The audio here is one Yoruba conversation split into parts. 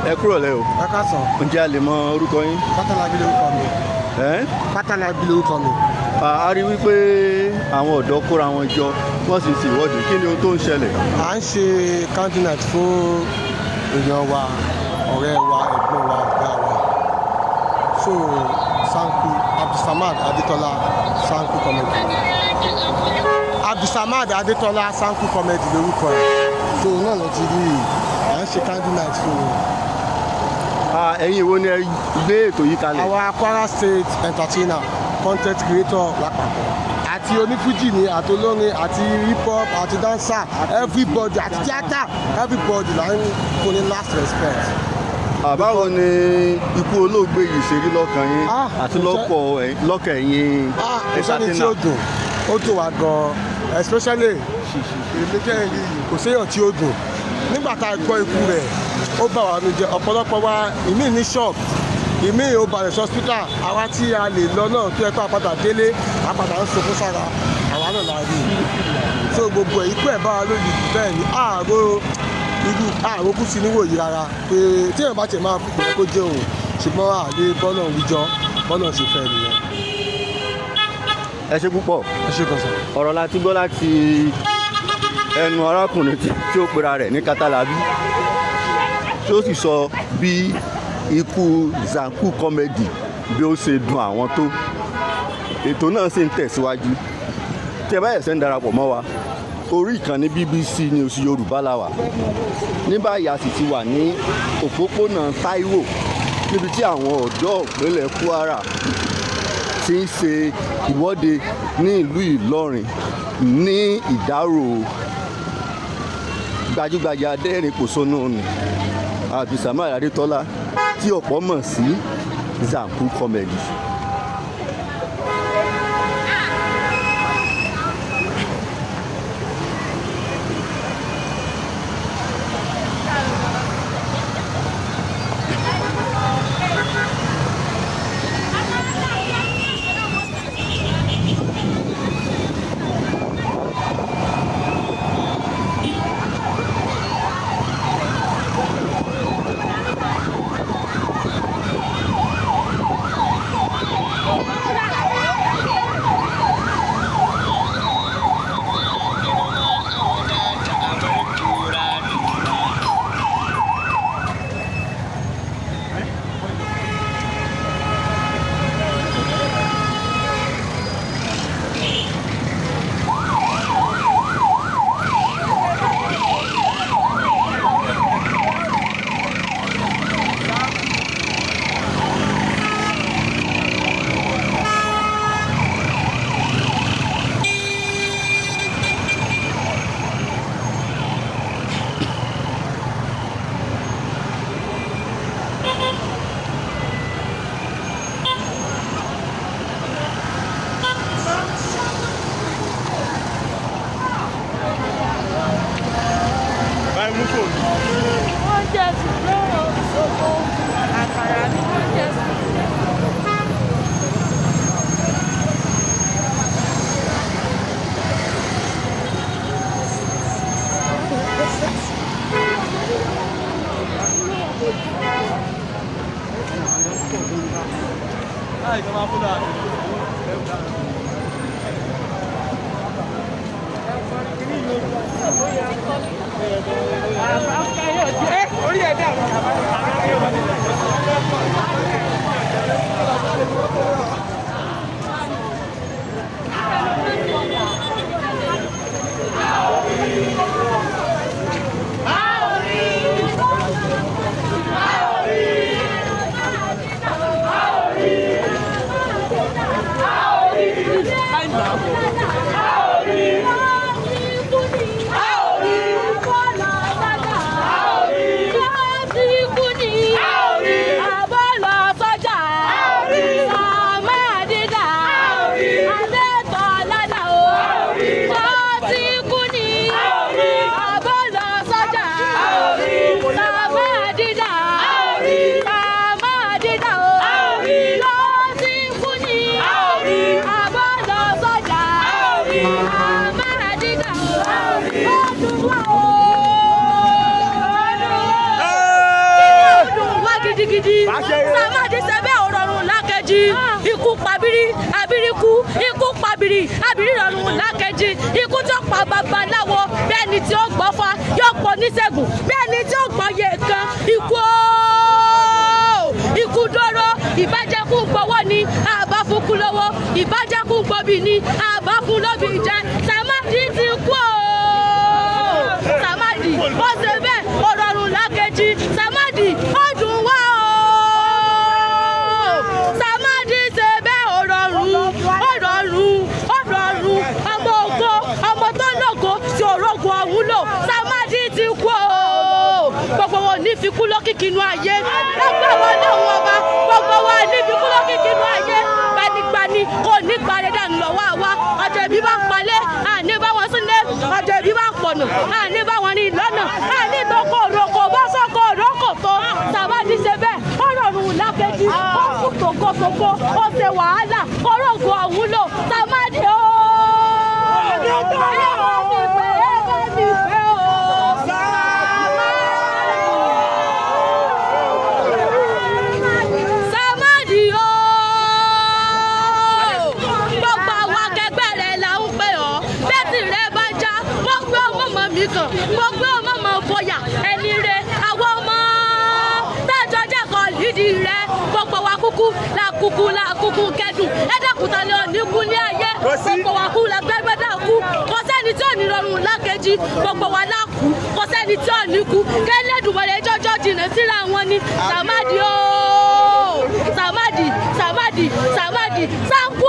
Ẹ kúrò lẹ́ o. Ẹ káàsán. Ǹjẹ́ a lè mọ orúkọ yín? Pátálàbí lórúkọ mi. Pátálàbí lórúkọ mi. A rí wípé àwọn ọ̀dọ́ kóra wọn jọ wọ́n sì ṣe ìwọ́de. Kí ni ohun tó ń ṣẹlẹ̀? À ń ṣe counting night fún èèyàn wa, ọ̀rẹ́ wa, ẹ̀gbọ́n wa, ọ̀gá wa. So SANKU Samad Adetona SANKU comedy. Samad Adetona SANKU comedy lórúkọ ẹ̀. So náà lọ ti rí i. À ń ṣe counting night fún un. Ẹ̀yin wo ni ẹ gbé ètò yìí kalẹ̀? Our Kwara State entertainer, content creator lápapọ̀. Àti onífújì ni, àti olórin, àti hip hop, àti dancer, everybody, àti theatre, everybody là ń fún ní last respect. Báwo ni ikú olóògbé yìí ṣe rí lọ́kàn yín àti lọ́kàn ẹ̀yin entertainer? Kò sẹ́ni tí ó dùn, ó dùn wá gan-an, especially kò séyàn tí ó dùn. Nígbà tá a gbọ́ ikú rẹ̀, ó bà wá nínú jẹ́. Ọ̀pọ̀lọpọ̀ wa ìmí ní shock, ìmí ò balẹ̀ sí hospital. Àwa tí a lè lọ náà tó yẹ kó àpàdà délé àpàdà ń sọkún sára, àwa náà la rí. So gbogbo ikú ẹ̀ bá wa lójijì bẹ́ẹ̀ ni ààrò kú sí níwò yìí rárá pé tí èèyàn bá tẹ̀ máa kú kó jẹ́ òun, ṣùgbọ́n àlè bọ́nà wíjọ́ bọ́nà ṣe fẹ́ nìyẹn. Ẹ ṣé púpọ̀. Ẹ ṣé gan-an. Ọ̀rọ̀ la ti gbọ́ láti ẹnu arákùnrin tí ó pera rẹ̀ ní Pátálàbí, tí ó sì sọ bí ikú SANKU comedy bí ó ṣe dùn àwọn tó. Ètò náà sì ń tẹ̀síwájú. Tí ẹ bá yẹ̀ ṣe ń darapọ̀ mọ́ wa, orí ìkànnì BBC News Yorùbá la wà. Ní báyìí a sì ti wà ní òpópónà Táíwò níbi tí àwọn ọ̀dọ́ ìpínlẹ̀ Kwara ti ń ṣe ìwọ́de ní ìlú Ìlọrin ní ìdárò gbajúgbajà adẹ́rìn pòṣónú ni Samad Adetona tí ọ̀pọ̀ mọ̀ sí SANKU comedy. Samadi sebe ororun lákejì ikú pabiri abiriku ikú pabiri abiri rọrùn lákejì ikú tó pa babaláwo bẹ́ẹ̀ ni tí ó gbọ́fá yóò pọ̀ níṣègùn bẹ́ẹ̀ ni tí ó gbọ́ yẹ kan ikú dóró ìbájẹ́kùn gbọ́wọ́ ni àbá fún kú lọ́wọ́ ìbájẹ́kùn gbọ́bì ni àbá fún lọ́bì jẹ́ Samadi ti kú o Samadi ó ṣe bẹ́ẹ̀ ororun lákejì Samadi ó dùn wá o Samadi ṣe bẹ́ẹ̀ ororun ọmọ ògo ọmọ tó lógo tí òrógo àwúlò Samadi ti kú o gbogbo wọn ní fikú lókìkí inú ayé lágbà wọn lọ́wọ́ ọba gbogbo wọn ní fikú lókìkí inú ayé gbanigbani kò ní parẹ́ dànù lọ́wọ́ àwa ọjọ́ ìbí bá ń palẹ̀ àní bá wọn sílẹ̀ ọjọ́ ìbí bá ń pọ̀nà àní bá wọn ní lọ́nà àní tọkọ òrokò bá sọkọ òrókò tó Samadi ṣe bẹ́ẹ̀ ó rọrùn lákejì ó kú tòkótòkó ó ṣe wàhálà òrógo àwúlò Samadi ó. Gbogbo ọmọ mọ fọyà ẹni rẹ àwọn ọmọ tẹjọ jẹkọ lídìí rẹ gbogbo wa kúkú kẹdùn ẹdẹkùtà lè oníkú ní ayé gbogbo wa kú lẹgbẹgbẹdà kú kò sẹ́ni tí ò ní rọrùn lákejì gbogbo wa lákú kò sẹ́ni tí ò ní kú kẹlẹdùnmọlẹ jọjọ jìnnà síra wọn ni Samadi o Samadi SANKU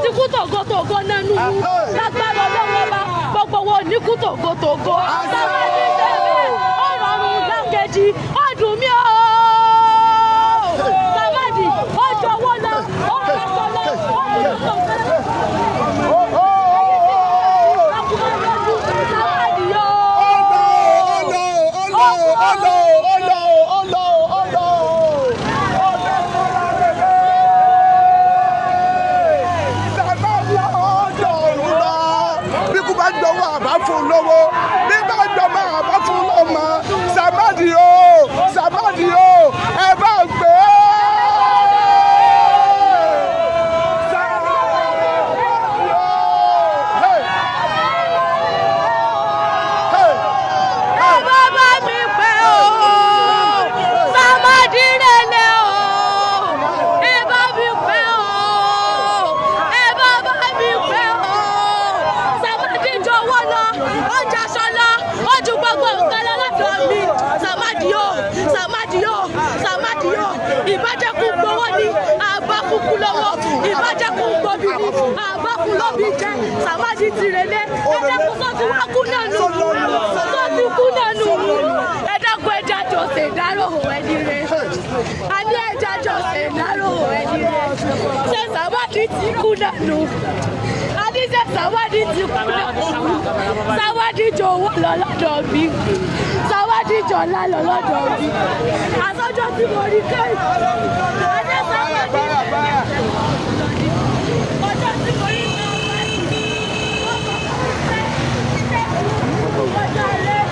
ti kú tògótògó nánú lágbára ọlọ́wọ́ bá gbogbo wo ní kú tògótògó Samadi tẹ̀lé ọ̀rọ̀rùn lákejì ọdún mi o Samadi ó jọ̀wọ́ lọ ó rẹ̀kọ́ lọ ó kúrò Samadi yó. Fún lówó bí bá jọmọ àbá fún lọ́mọ Samadi o ẹ bá gbé. Ìbájẹ́kùn gbowó ni àbákùkù lọ́wọ́ ìbájẹ́kùn gbòbí ni àbákùn lọ́bí jẹ́ Samadi tìrẹ̀lẹ̀ ẹ̀dẹ́kùn sọ́tún wá kú nánú sọ́tún kú nánú ẹ̀dẹ́kùn ẹja jọ ṣe ìdárò ẹni rẹ̀ àní ẹja jọ ṣe ìdárò ẹni rẹ̀ ṣé Samadi ti kú nánú àní ṣé Samadi ti kú nánú Samadi jọ owó lọ lọ́dọ̀ mi Samadi jọ ńlá lọ lọ́dọ̀ mi àtọ́jọ́ tí mo rí kẹ́yìn adé Samadi ọjọ́ tí mo rí kẹ́yìn ọjọ́ alẹ́.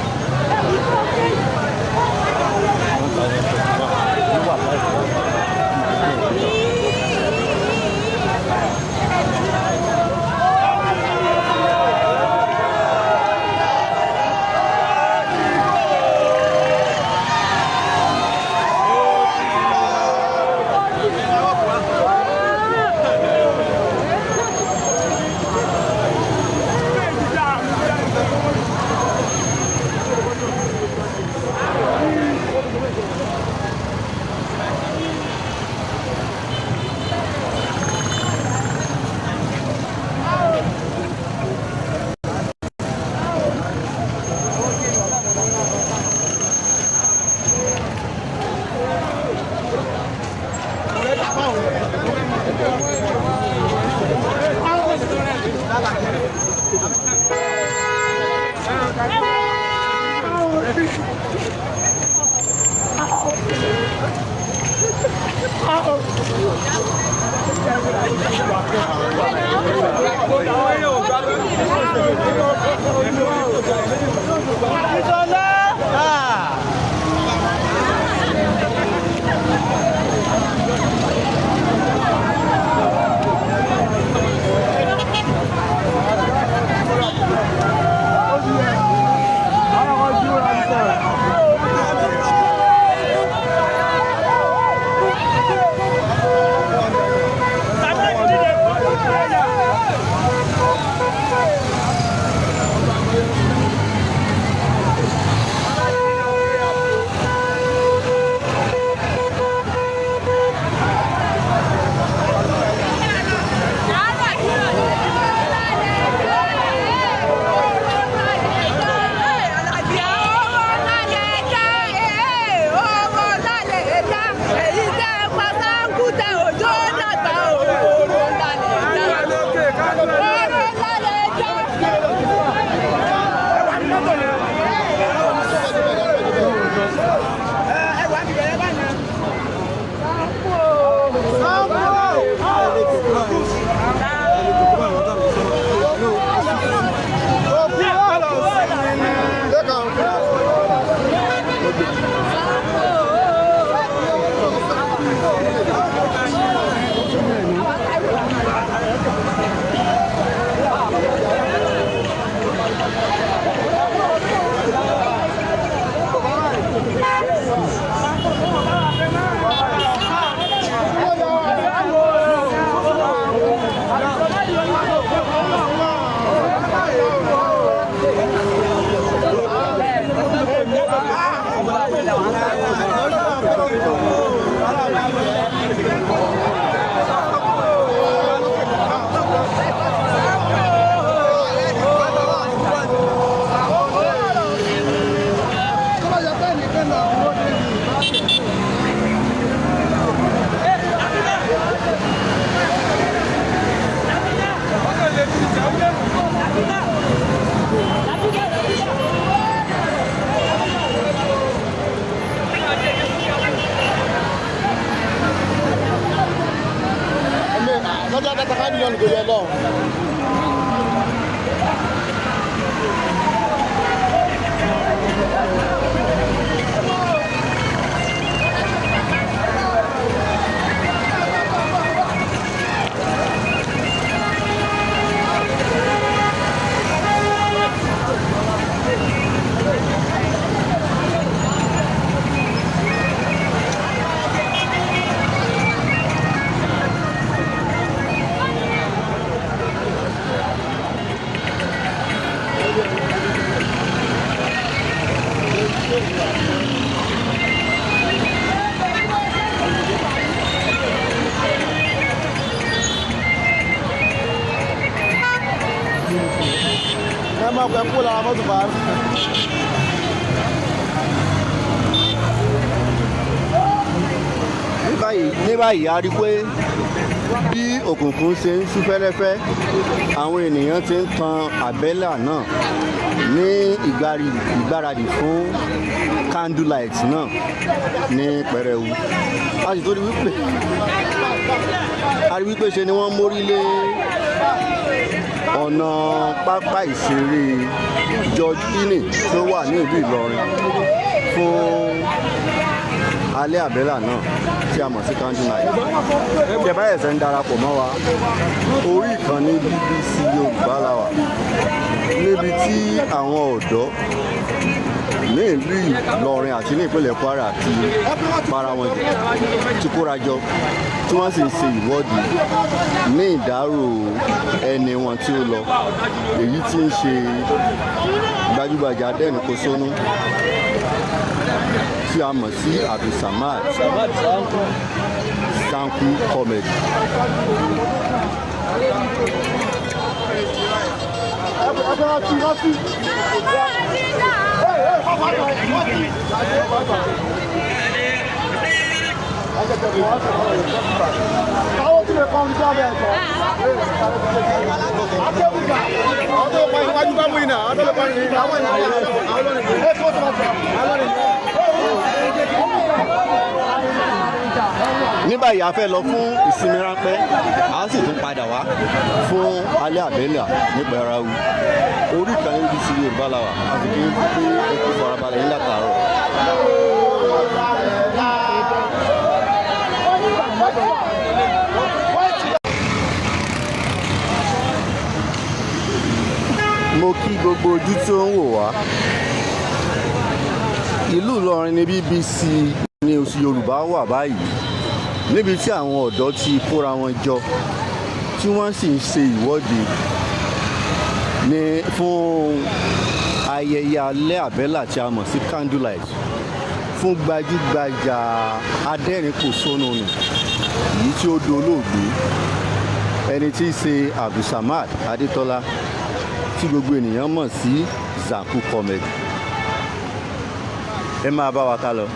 ní báyìí a rí pé bí òkùnkùn ṣe ń ṣú fẹ́rẹ́fẹ́ àwọn ènìyàn ti ń tan àbẹ́là náà ní ìgbáradì fún candlelight náà ní pẹrẹwu. A sì tó rí wípé ṣe ni wọ́n mórí lé ọ̀nà pápá ìṣeré George Ine tó wà ní ìlú Ìlọrin fún alẹ́ àbẹ́là náà tí a mọ̀ sí candlelight. Ẹ bá ẹ̀sẹ̀ ń darapọ̀ mọ́ wa orí ìkànnì BBC Yorùbá la wà níbi tí àwọn ọ̀dọ́ ní ìlú Ìlọrin àti ní ìpínlẹ̀ Kwara ti para wọn ti kóra jọ tí wọ́n sì ń ṣe ìwọ́de ní ìdárò ẹni wọn tí ó lọ, èyí tí ń ṣe gbajúgbajà adẹ́nukosónú tí a mọ̀ sí Abdul Samad SANKU comedy. ní báyìí a fẹ́ lọ fún ìsinmi ráńpẹ́ a sì tún padà wá fún alẹ́ àbẹ́là nípa ara wu orí kan ABC Yorùbá la wà a sì kí n pé ẹkú farabalẹ̀ ńlá tààrọ̀. mo kí gbogbo ojú tó ń wò wá ìlú Ìlọrin ní BBC News Yorùbá wà báyìí níbi tí àwọn ọ̀dọ́ ti kóra wọn jọ tí wọ́n sì ń ṣe ìwọ́de fún ayẹyẹ alẹ́ àbẹ́là tí a mọ̀ sí candlelight fún gbajúgbajà adẹ́rìnpòṣónú nì èyí tí ó dolóògbé ẹni tí í ṣe Samad Adetona tí gbogbo ènìyàn mọ̀ sí SANKU comedy ẹ máa bá wa ká lọ.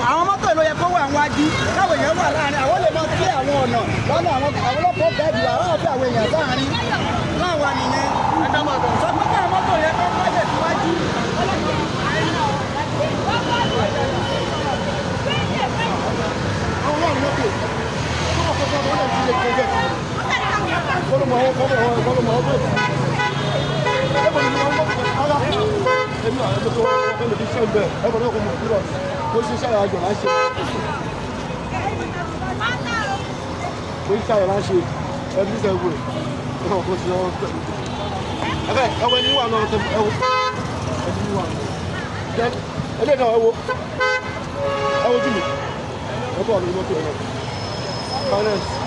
àwọn mọ́tò ló yẹ kó wà wájú káwọn èèyàn wà láàrin àwọn lè máa kí àwọn ọ̀nà lọ́nà àwọn ọlọ́pàá gẹ̀ẹ́dì àwọn ọ̀fẹ́ àwọn èèyàn láàrin láwa nìyẹn sọ pé káwọn mọ́tò yẹ kó wájẹ̀ síwájú. Finance.